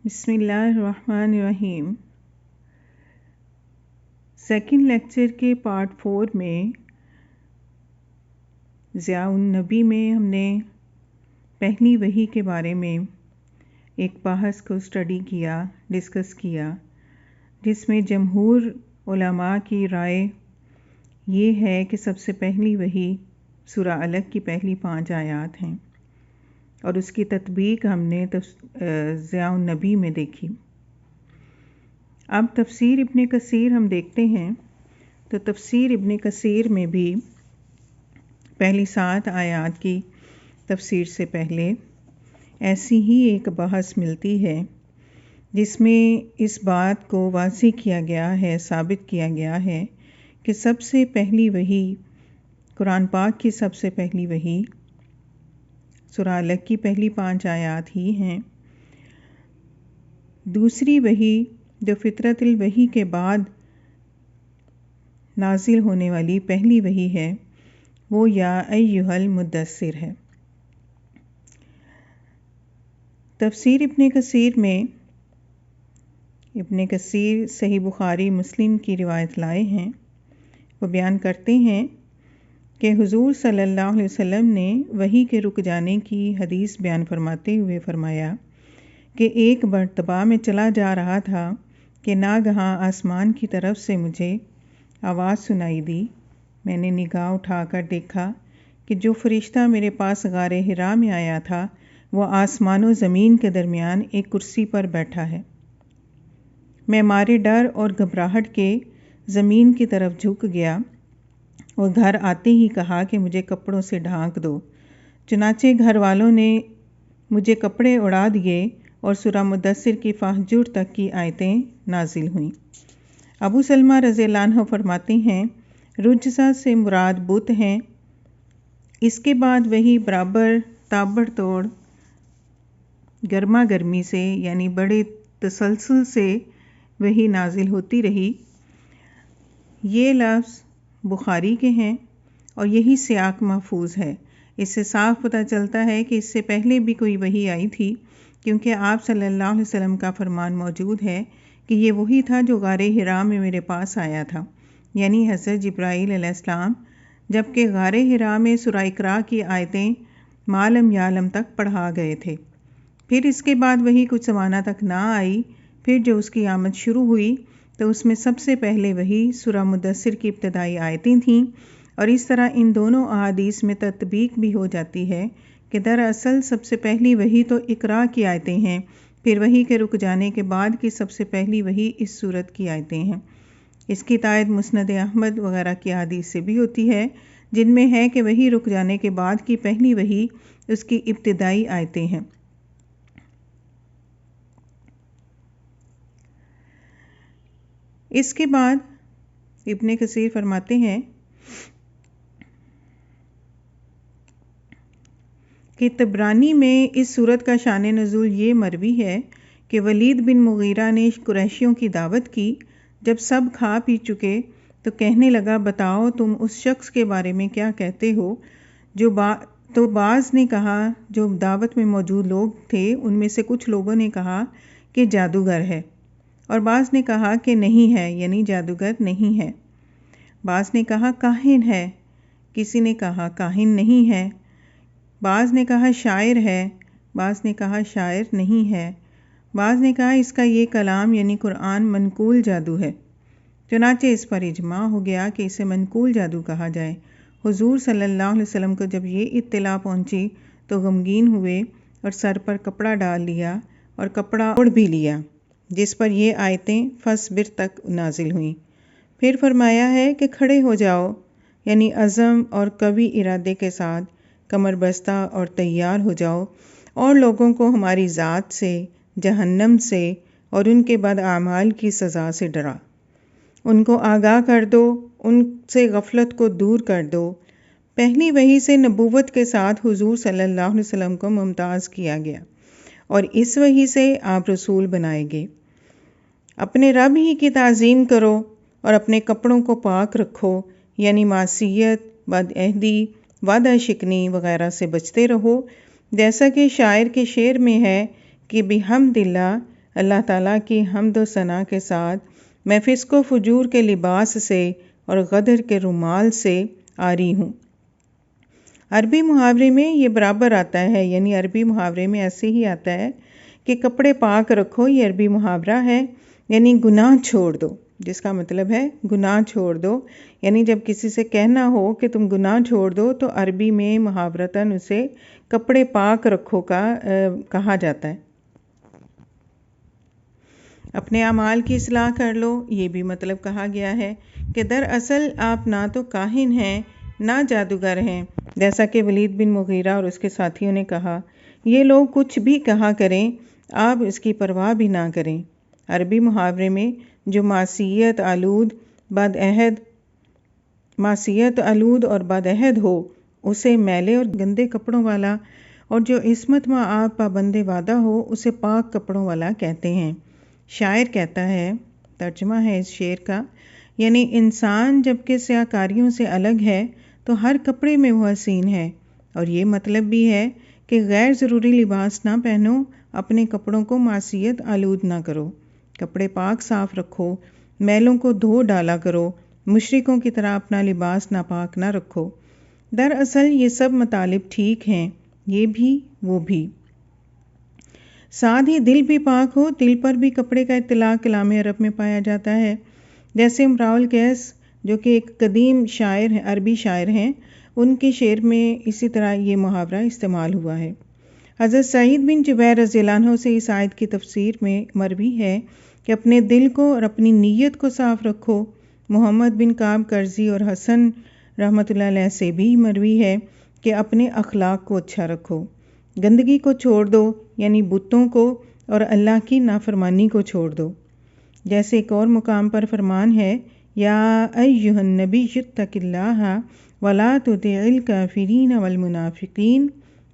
بسم اللہ الرحمن الرحیم۔ سیکنڈ لیکچر کے پارٹ 4 میں ضیاء النبی میں ہم نے پہلی وحی کے بارے میں ایک بحث کو اسٹڈی کیا، ڈسکس کیا، جس میں جمہور علماء کی رائے یہ ہے کہ سب سے پہلی وحی سورہ علق کی پہلی 5 آیات ہیں، اور اس کی تطبیق ہم نے ضیاء النبی میں دیکھی۔ اب تفسیر ابن کثیر ہم دیکھتے ہیں تو تفسیر ابن کثیر میں بھی پہلی 7 آیات کی تفسیر سے پہلے ایسی ہی ایک بحث ملتی ہے، جس میں اس بات کو واضح کیا گیا ہے، ثابت کیا گیا ہے کہ سب سے پہلی وحی، قرآن پاک کی سب سے پہلی وحی سورہ علق کی پہلی 5 آیات ہی ہیں۔ دوسری وحی جو فطرت الوحی کے بعد نازل ہونے والی پہلی وحی ہے، وہ یا ایھا المدثر ہے۔ تفسیر ابن کثیر میں ابن کثیر صحیح بخاری مسلم کی روایت لائے ہیں۔ وہ بیان کرتے ہیں کہ حضور صلی اللہ علیہ وسلم نے وحی کے رک جانے کی حدیث بیان فرماتے ہوئے فرمایا کہ ایک مرتبہ میں چلا جا رہا تھا کہ ناگہاں آسمان کی طرف سے مجھے آواز سنائی دی۔ میں نے نگاہ اٹھا کر دیکھا کہ جو فرشتہ میرے پاس غار حرا میں آیا تھا وہ آسمان و زمین کے درمیان ایک کرسی پر بیٹھا ہے۔ میں مارے ڈر اور گھبراہٹ کے زمین کی طرف جھک گیا اور گھر آتے ہی کہا کہ مجھے کپڑوں سے ڈھانک دو۔ چنانچہ گھر والوں نے مجھے کپڑے اڑا دیے اور سورہ مدثر کی فہجر تک کی آیتیں نازل ہوئیں۔ ابو سلمہ رضی اللہ عنہ فرماتے ہیں، رجزہ سے مراد بت ہیں۔ اس کے بعد وہی برابر تابڑ توڑ گرما گرمی سے، یعنی بڑے تسلسل سے وہی نازل ہوتی رہی۔ یہ لفظ بخاری کے ہیں اور یہی سیاق محفوظ ہے۔ اس سے صاف پتہ چلتا ہے کہ اس سے پہلے بھی کوئی وحی آئی تھی، کیونکہ آپ صلی اللہ علیہ وسلم کا فرمان موجود ہے کہ یہ وہی تھا جو غار حرا میں میرے پاس آیا تھا، یعنی حضرت جبرائیل علیہ السلام، جبکہ غار حرا میں سورہ اقراء کی آیتیں ما لم یعلم تک پڑھا گئے تھے۔ پھر اس کے بعد وحی کچھ زمانہ تک نہ آئی۔ پھر جو اس کی آمد شروع ہوئی تو اس میں سب سے پہلے وحی سورہ مدثر کی ابتدائی آیتیں تھیں، اور اس طرح ان دونوں احادیث میں تطبیق بھی ہو جاتی ہے کہ دراصل سب سے پہلی وحی تو اقراء کی آیتیں ہیں، پھر وحی کے رک جانے کے بعد کی سب سے پہلی وحی اس سورت کی آیتیں ہیں۔ اس کی تائید مسند احمد وغیرہ کی احادیث سے بھی ہوتی ہے، جن میں ہے کہ وحی رک جانے کے بعد کی پہلی وحی اس کی ابتدائی آیتیں ہیں۔ اس کے بعد ابن کثیر فرماتے ہیں کہ طبرانی میں اس سورت کا شان نزول یہ مروی ہے کہ ولید بن مغیرہ نے قریشیوں کی دعوت کی۔ جب سب کھا پی چکے تو کہنے لگا، بتاؤ تم اس شخص کے بارے میں کیا کہتے ہو تو بعض نے کہا، جو دعوت میں موجود لوگ تھے ان میں سے کچھ لوگوں نے کہا کہ جادوگر ہے، اور بعض نے کہا کہ نہیں ہے، یعنی جادوگر نہیں ہے۔ بعض نے کہا کاہن ہے، کسی نے کہا کاہن نہیں ہے، بعض نے کہا شاعر ہے، بعض نے کہا شاعر نہیں ہے، بعض نے کہا اس کا یہ کلام یعنی قرآن منقول جادو ہے۔ چنانچہ اس پر اجماع ہو گیا کہ اسے منقول جادو کہا جائے۔ حضور صلی اللہ علیہ وسلم کو جب یہ اطلاع پہنچی تو غمگین ہوئے اور سر پر کپڑا ڈال لیا اور کپڑا اوڑھ بھی لیا، جس پر یہ آیتیں فاصبر تک نازل ہوئیں۔ پھر فرمایا ہے کہ کھڑے ہو جاؤ، یعنی عزم اور قوی ارادے کے ساتھ کمر بستہ اور تیار ہو جاؤ، اور لوگوں کو ہماری ذات سے، جہنم سے اور ان کے بد اعمال کی سزا سے ڈرا۔ ان کو آگاہ کر دو، ان سے غفلت کو دور کر دو۔ پہلی وحی سے نبوت کے ساتھ حضور صلی اللہ علیہ وسلم کو ممتاز کیا گیا، اور اس وحی سے آپ رسول بنائے گئے۔ اپنے رب ہی کی تعظیم کرو اور اپنے کپڑوں کو پاک رکھو، یعنی معصیت، بد عہدی، وعدہ شکنی وغیرہ سے بچتے رہو، جیسا کہ شاعر کے شعر میں ہے کہ بحمد اللہ اللہ تعالیٰ کی حمد و ثنا کے ساتھ میں فسق و فجور کے لباس سے اور غدر کے رومال سے آری ہوں۔ عربی محاورے میں یہ برابر آتا ہے، یعنی عربی محاورے میں ایسے ہی آتا ہے کہ کپڑے پاک رکھو، یہ عربی محاورہ ہے، یعنی گناہ چھوڑ دو، جس کا مطلب ہے گناہ چھوڑ دو، یعنی جب کسی سے کہنا ہو کہ تم گناہ چھوڑ دو تو عربی میں محاورتاً اسے کپڑے پاک رکھو کا کہا جاتا ہے۔ اپنے اعمال کی اصلاح کر لو، یہ بھی مطلب کہا گیا ہے کہ دراصل آپ نہ تو کاہن ہیں نہ جادوگر ہیں، جیسا کہ ولید بن مغیرہ اور اس کے ساتھیوں نے کہا۔ یہ لوگ کچھ بھی کہا کریں، آپ اس کی پرواہ بھی نہ کریں۔ عربی محاورے میں جو معصیت آلود اور بدعہد ہو اسے میلے اور گندے کپڑوں والا، اور جو عصمت آپ پابند وعدہ ہو اسے پاک کپڑوں والا کہتے ہیں۔ شاعر کہتا ہے، ترجمہ ہے اس شعر کا، یعنی انسان جب کہ سیاہ کاریوں سے الگ ہے تو ہر کپڑے میں وہ حسین ہے، اور یہ مطلب بھی ہے کہ غیر ضروری لباس نہ پہنو، اپنے کپڑوں کو معصیت آلود نہ کرو، کپڑے پاک صاف رکھو، میلوں کو دھو ڈالا کرو، مشرکوں کی طرح اپنا لباس ناپاک نہ رکھو۔ دراصل یہ سب مطالب ٹھیک ہیں، یہ بھی وہ بھی۔ ساتھ ہی دل بھی پاک ہو، دل پر بھی کپڑے کا اطلاق کلام عرب میں پایا جاتا ہے، جیسے امراء القیس جو کہ ایک قدیم شاعر ہیں، عربی شاعر ہیں، ان کے شعر میں اسی طرح یہ محاورہ استعمال ہوا ہے۔ حضرت سعید بن جبیر رضی اللہ عنہ سے اس آیت کی تفسیر میں مروی ہے کہ اپنے دل کو اور اپنی نیت کو صاف رکھو۔ محمد بن کعب کرزی اور حسن رحمۃ اللہ علیہ سے بھی مروی ہے کہ اپنے اخلاق کو اچھا رکھو، گندگی کو چھوڑ دو، یعنی بتوں کو اور اللہ کی نافرمانی کو چھوڑ دو۔ جیسے ایک اور مقام پر فرمان ہے، یا ایھا النبی اتق اللہ ولا تطع الکافرین والمنافقین،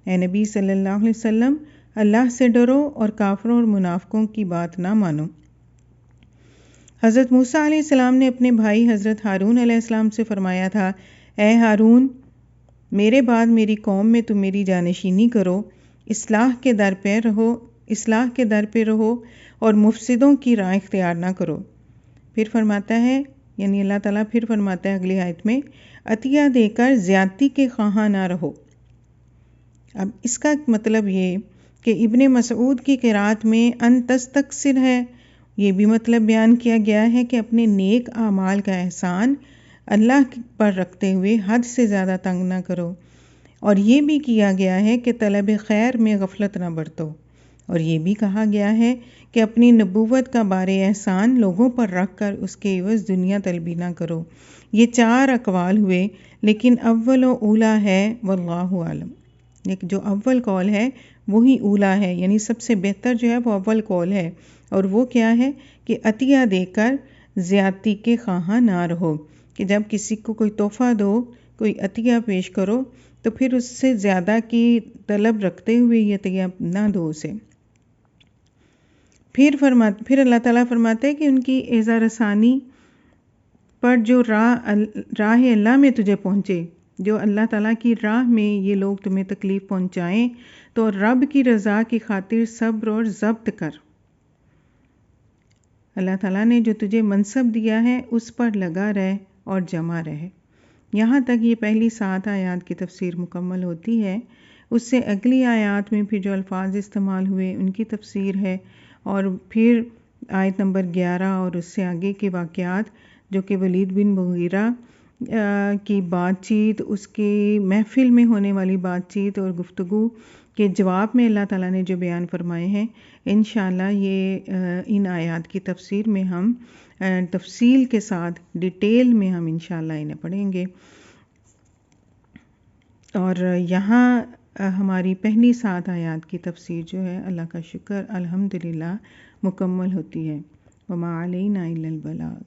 اے نبی صلی اللہ علیہ وسلم اللہ سے ڈرو اور کافروں اور منافقوں کی بات نہ مانو۔ حضرت موسیٰ علیہ السلام نے اپنے بھائی حضرت ہارون علیہ السلام سے فرمایا تھا، اے ہارون، میرے بعد میری قوم میں تم میری جانشینی کرو، اصلاح کے در پہ رہو اور مفسدوں کی راہ اختیار نہ کرو۔ پھر فرماتا ہے، یعنی اللہ تعالیٰ پھر فرماتا ہے اگلی آیت میں، عطیہ دے کر زیادتی کے خواہاں نہ رہو۔ اب اس کا مطلب یہ کہ ابن مسعود کی قرات میں ان تستکثر ہے، یہ بھی مطلب بیان کیا گیا ہے کہ اپنے نیک اعمال کا احسان اللہ پر رکھتے ہوئے حد سے زیادہ تنگ نہ کرو، اور یہ بھی کیا گیا ہے کہ طلب خیر میں غفلت نہ برتو، اور یہ بھی کہا گیا ہے کہ اپنی نبوت کا بار احسان لوگوں پر رکھ کر اس کے عوض دنیا طلبی نہ کرو۔ یہ 4 اقوال ہوئے، لیکن اول و اولا ہے، واللہ عالم۔ جو اول قول ہے وہی اولا ہے، یعنی سب سے بہتر جو ہے وہ اول قول ہے، اور وہ کیا ہے کہ عطیہ دے کر زیادتی کے خواہاں نہ رہو، کہ جب کسی کو کوئی تحفہ دو، کوئی عطیہ پیش کرو تو پھر اس سے زیادہ کی طلب رکھتے ہوئے یہ عطیہ نہ دو اسے۔ پھر اللہ تعالیٰ فرماتے ہیں کہ ان کی اعزا رسانی پر جو راہ اللہ میں تجھے پہنچے، جو اللہ تعالیٰ کی راہ میں یہ لوگ تمہیں تکلیف پہنچائیں تو رب کی رضا کی خاطر صبر اور ضبط کر۔ اللہ تعالیٰ نے جو تجھے منصب دیا ہے اس پر لگا رہ اور جمع رہ۔ یہاں تک یہ پہلی 7 آیات کی تفسیر مکمل ہوتی ہے۔ اس سے اگلی آیات میں پھر جو الفاظ استعمال ہوئے ان کی تفسیر ہے، اور پھر آیت نمبر 11 اور اس سے آگے کے واقعات جو کہ ولید بن مغیرہ کی بات چیت، اس کی محفل میں ہونے والی بات چیت اور گفتگو کے جواب میں اللہ تعالیٰ نے جو بیان فرمائے ہیں، انشاءاللہ یہ ان آیات کی تفسیر میں ہم تفصیل کے ساتھ ڈیٹیل میں ہم انشاءاللہ انہیں پڑھیں گے۔ اور یہاں ہماری پہلی 7 آیات کی تفسیر جو ہے اللہ کا شکر الحمدللہ مکمل ہوتی ہے۔ وما علینا الا البلاغ۔